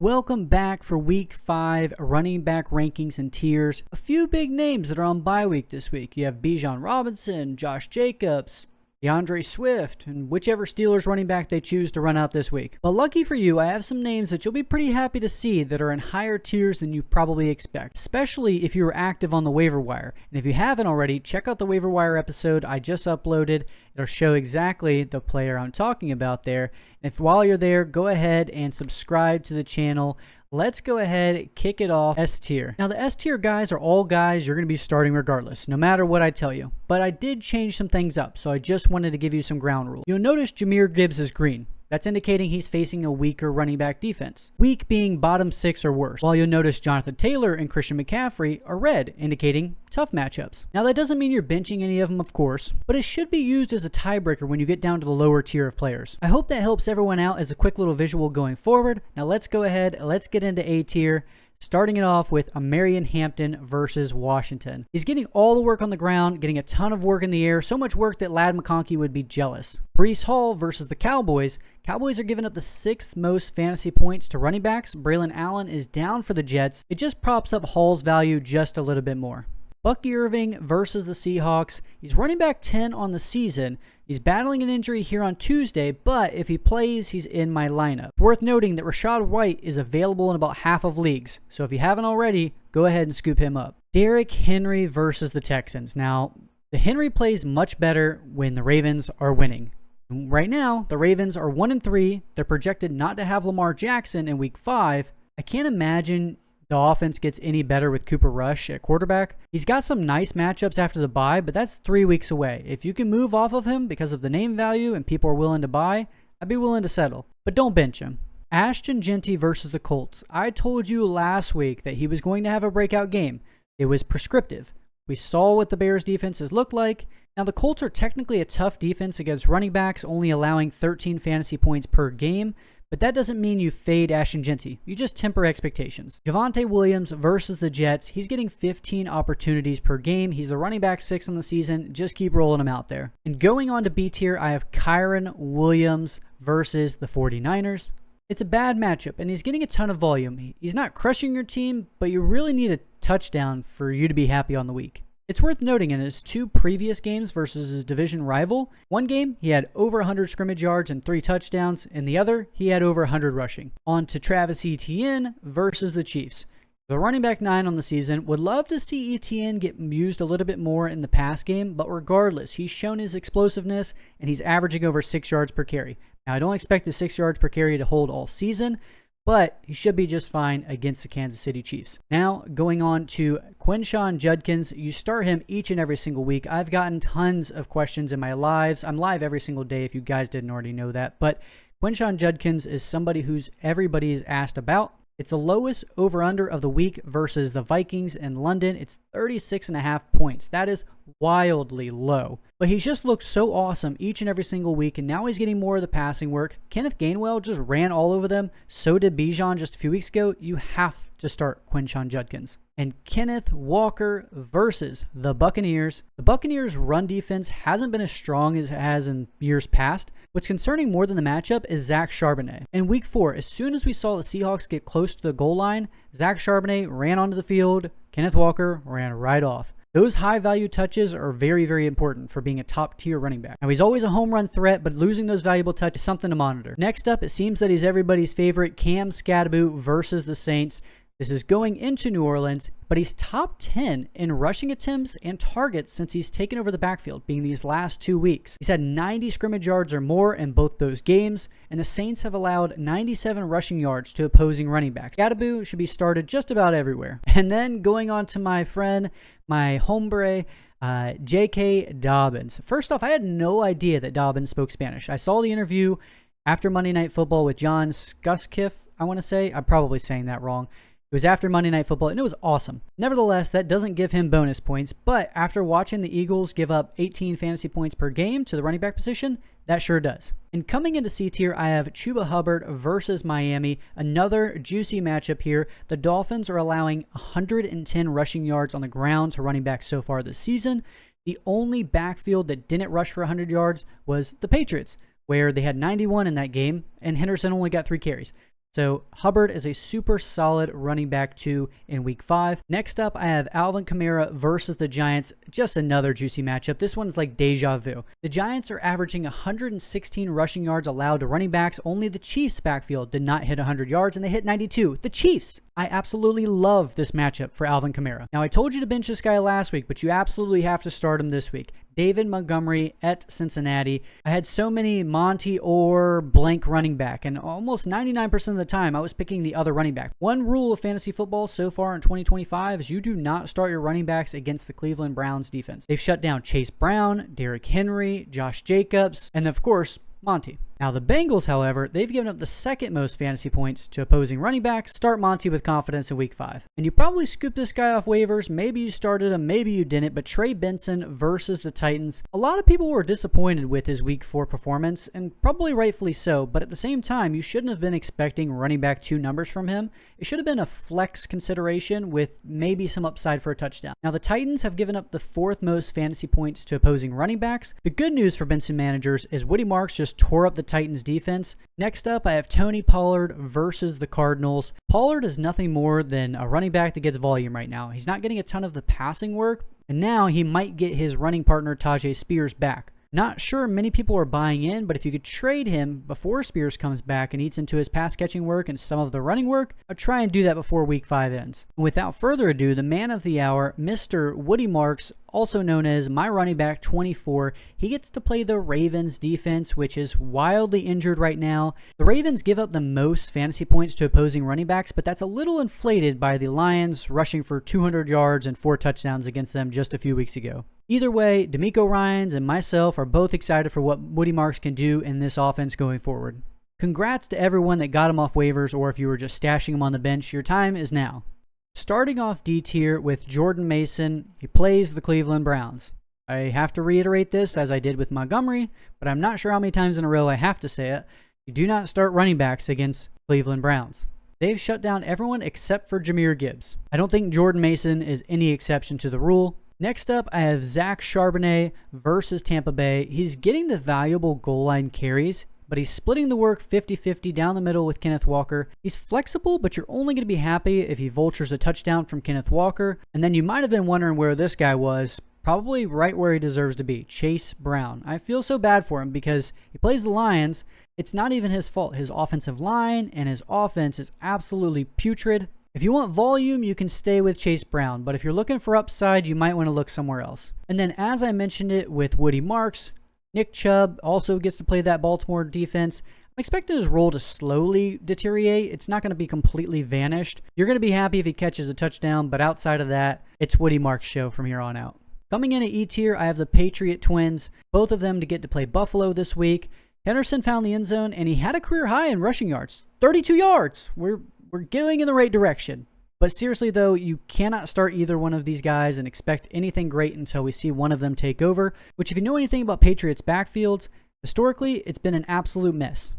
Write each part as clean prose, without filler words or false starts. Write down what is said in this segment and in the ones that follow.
Welcome back for week 5 running back rankings and tiers. A few big names that are on bye week this week. You have Bijan Robinson, Josh Jacobs, DeAndre Swift, and whichever Steelers running back they choose to run out this week. But lucky for you, I have some names that you'll be pretty happy to see that are in higher tiers than you probably expect, especially if you were active on the waiver wire. And if you haven't already, check out the waiver wire episode I just uploaded. It'll show exactly the player I'm talking about there. And if while you're there, go ahead and subscribe to the channel. Let's go ahead, kick it off S tier. Now the S tier guys are all guys you're going to be starting regardless, no matter what I tell you. But I did change some things up, so I just wanted to give you some ground rules. You'll notice Jahmyr Gibbs is green. That's indicating he's facing a weaker running back defense. Weak being bottom 6 or worse. While you'll notice Jonathan Taylor and Christian McCaffrey are red, indicating tough matchups. Now that doesn't mean you're benching any of them, of course, but it should be used as a tiebreaker when you get down to the lower tier of players. I hope that helps everyone out as a quick little visual going forward. Now let's go ahead, let's get into A tier. Starting it off with Marion Hampton versus Washington. He's getting all the work on the ground, getting a ton of work in the air, so much work that Ladd McConkey would be jealous. Breece Hall versus the Cowboys. Cowboys are giving up the 6th most fantasy points to running backs. Braylon Allen is down for the Jets. It just props up Hall's value just a little bit more. Bucky Irving versus the Seahawks. He's running back 10 on the season. He's battling an injury here on Tuesday, but if he plays, he's in my lineup. It's worth noting that Rachaad White is available in about half of leagues, so if you haven't already, go ahead and scoop him up. Derrick Henry versus the Texans. Now, the Henry plays much better when the Ravens are winning. Right now, the Ravens are 1-3. They're projected not to have Lamar Jackson in week 5. I can't imagine the offense gets any better with Cooper Rush at quarterback. He's got some nice matchups after the bye, but that's 3 weeks away. If you can move off of him because of the name value and people are willing to buy, I'd be willing to settle. But don't bench him. Ashton Jeanty versus the Colts. I told you last week that he was going to have a breakout game. It was prescriptive. We saw what the Bears defenses looked like. Now the Colts are technically a tough defense against running backs, only allowing 13 fantasy points per game. But that doesn't mean you fade Ashton Jeanty. You just temper expectations. Javonte Williams versus the Jets. He's getting 15 opportunities per game. He's the running back 6 on the season. Just keep rolling him out there. And going on to B tier, I have Kyren Williams versus the 49ers. It's a bad matchup, and he's getting a ton of volume. He's not crushing your team, but you really need a touchdown for you to be happy on the week. It's worth noting in his 2 previous games versus his division rival, one game he had over 100 scrimmage yards and 3 touchdowns, and the other he had over 100 rushing. On to Travis Etienne versus the Chiefs. The running back 9 on the season. Would love to see Etienne get used a little bit more in the pass game, but regardless, he's shown his explosiveness and he's averaging over 6 yards per carry. Now I don't expect the 6 yards per carry to hold all season, but he should be just fine against the Kansas City Chiefs. Now, going on to Quinshon Judkins. You start him each and every single week. I've gotten tons of questions in my lives. I'm live every single day if you guys didn't already know that. But Quinshon Judkins is somebody who's everybody is asked about. It's the lowest over-under of the week versus the Vikings in London. It's 36.5 points. That is wildly low. But he's just looked so awesome each and every single week, and now he's getting more of the passing work. Kenneth Gainwell just ran all over them. So did Bijan just a few weeks ago. You have to start Quinshon Judkins. And Kenneth Walker versus the Buccaneers. The Buccaneers' run defense hasn't been as strong as it has in years past. What's concerning more than the matchup is Zach Charbonnet. In week 4, as soon as we saw the Seahawks get close to the goal line, Zach Charbonnet ran onto the field. Kenneth Walker ran right off. Those high-value touches are very, very important for being a top-tier running back. Now, he's always a home run threat, but losing those valuable touches is something to monitor. Next up, it seems that he's everybody's favorite, Cam Skattebo versus the Saints. This is going into New Orleans, but he's top 10 in rushing attempts and targets since he's taken over the backfield, being these last 2 weeks. He's had 90 scrimmage yards or more in both those games, and the Saints have allowed 97 rushing yards to opposing running backs. Skattebo should be started just about everywhere. And then going on to my friend, my hombre, J.K. Dobbins. First off, I had no idea that Dobbins spoke Spanish. I saw the interview after Monday Night Football with John Skuskiff, I want to say. I'm probably saying that wrong. It was after Monday Night Football, and it was awesome. Nevertheless, that doesn't give him bonus points, but after watching the Eagles give up 18 fantasy points per game to the running back position, that sure does. And coming into C tier, I have Chuba Hubbard versus Miami. Another juicy matchup here. The Dolphins are allowing 110 rushing yards on the ground to running backs so far this season. The only backfield that didn't rush for 100 yards was the Patriots, where they had 91 in that game, and Henderson only got 3 carries. So Hubbard is a super solid running back 2 in week 5. Next up, I have Alvin Kamara versus the Giants. Just another juicy matchup. This one's like deja vu. The Giants are averaging 116 rushing yards allowed to running backs. Only the Chiefs' backfield did not hit 100 yards, and they hit 92. The Chiefs! I absolutely love this matchup for Alvin Kamara. Now, I told you to bench this guy last week, but you absolutely have to start him this week. David Montgomery at Cincinnati. I had so many Monty or blank running back, and almost 99% of the time I was picking the other running back. One rule of fantasy football so far in 2025 is you do not start your running backs against the Cleveland Browns defense. They've shut down Chase Brown, Derrick Henry, Josh Jacobs, and of course, Monty. Now the Bengals, however, they've given up the second most fantasy points to opposing running backs. Start Monty with confidence in week 5. And you probably scooped this guy off waivers. Maybe you started him, maybe you didn't, but Trey Benson versus the Titans. A lot of people were disappointed with his week 4 performance, and probably rightfully so, but at the same time, you shouldn't have been expecting running back 2 numbers from him. It should have been a flex consideration with maybe some upside for a touchdown. Now the Titans have given up the 4th most fantasy points to opposing running backs. The good news for Benson managers is Woody Marks just tore up the Titans defense. Next up, I have Tony Pollard versus the Cardinals. Pollard is nothing more than a running back that gets volume right now. He's not getting a ton of the passing work, and now he might get his running partner Tajay Spears back. Not sure many people are buying in, but if you could trade him before Spears comes back and eats into his pass catching work and some of the running work, I'd try and do that before week 5 ends. Without further ado, the man of the hour, Mr. Woody Marks, also known as my running back 24, he gets to play the Ravens defense, which is wildly injured right now. The Ravens give up the most fantasy points to opposing running backs, but that's a little inflated by the Lions rushing for 200 yards and 4 touchdowns against them just a few weeks ago. Either way, D'Amico Ryans and myself are both excited for what Woody Marks can do in this offense going forward. Congrats to everyone that got him off waivers, or if you were just stashing him on the bench, your time is now. Starting off D tier with Jordan Mason, he plays the Cleveland Browns. I have to reiterate this as I did with Montgomery, but I'm not sure how many times in a row I have to say it. You do not start running backs against Cleveland Browns. They've shut down everyone except for Jahmyr Gibbs. I don't think Jordan Mason is any exception to the rule. Next up, I have Zach Charbonnet versus Tampa Bay. He's getting the valuable goal line carries, but he's splitting the work 50-50 down the middle with Kenneth Walker. He's flexible, but you're only going to be happy if he vultures a touchdown from Kenneth Walker. And then you might have been wondering where this guy was. Probably right where he deserves to be, Chase Brown. I feel so bad for him because he plays the Lions. It's not even his fault. His offensive line and his offense is absolutely putrid. If you want volume, you can stay with Chase Brown, but if you're looking for upside, you might want to look somewhere else. And then as I mentioned it with Woody Marks, Nick Chubb also gets to play that Baltimore defense. I'm expecting his role to slowly deteriorate. It's not going to be completely vanished. You're going to be happy if he catches a touchdown, but outside of that, it's Woody Marks' show from here on out. Coming in at E tier, I have the Patriot Twins, both of them to get to play Buffalo this week. Henderson found the end zone, and he had a career high in rushing yards, 32 yards. We're going in the right direction. But seriously, though, you cannot start either one of these guys and expect anything great until we see one of them take over, which if you know anything about Patriots backfields, historically, it's been an absolute mess.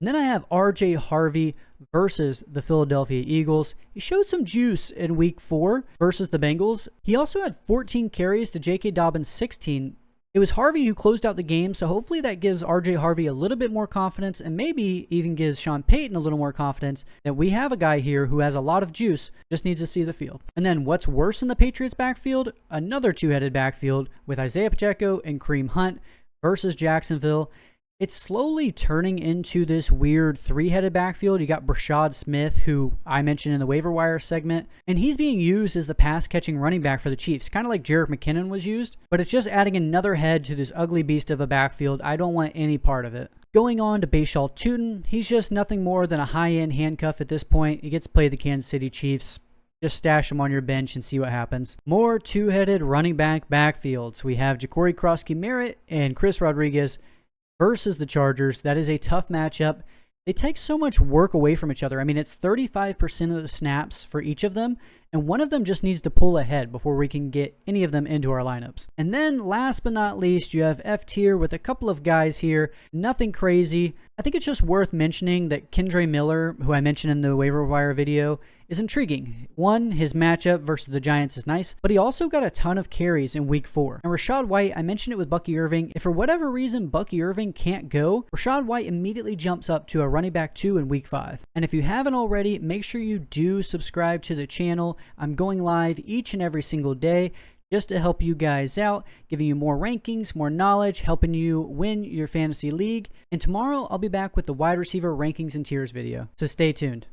And then I have RJ Harvey versus the Philadelphia Eagles. He showed some juice in week 4 versus the Bengals. He also had 14 carries to J.K. Dobbins' 16. It was Harvey who closed out the game, so hopefully that gives RJ Harvey a little bit more confidence and maybe even gives Sean Payton a little more confidence that we have a guy here who has a lot of juice, just needs to see the field. And then what's worse in the Patriots backfield? Another two-headed backfield with Isaiah Pacheco and Kareem Hunt versus Jacksonville. It's slowly turning into this weird 3-headed backfield. You got Brashad Smith, who I mentioned in the waiver wire segment, and he's being used as the pass-catching running back for the Chiefs, kind of like Jerick McKinnon was used, but it's just adding another head to this ugly beast of a backfield. I don't want any part of it. Going on to Bashaw Tutin, he's just nothing more than a high-end handcuff at this point. He gets to play the Kansas City Chiefs. Just stash him on your bench and see what happens. More two-headed running back backfields. We have Ja'Cory Krosky-Merritt and Chris Rodriguez versus the Chargers. That is a tough matchup. They take so much work away from each other. I mean, it's 35% of the snaps for each of them. and one of them just needs to pull ahead before we can get any of them into our lineups. And then last but not least, you have F tier with a couple of guys here. Nothing crazy. I think it's just worth mentioning that Kendre Miller, who I mentioned in the waiver wire video, is intriguing. One, his matchup versus the Giants is nice, but he also got a ton of carries in week 4. And Rachaad White, I mentioned it with Bucky Irving. If for whatever reason Bucky Irving can't go, Rachaad White immediately jumps up to a running back 2 in week 5. And if you haven't already, make sure you do subscribe to the channel. I'm going live each and every single day just to help you guys out, giving you more rankings, more knowledge, helping you win your fantasy league. And tomorrow I'll be back with the wide receiver rankings and tiers video. So stay tuned.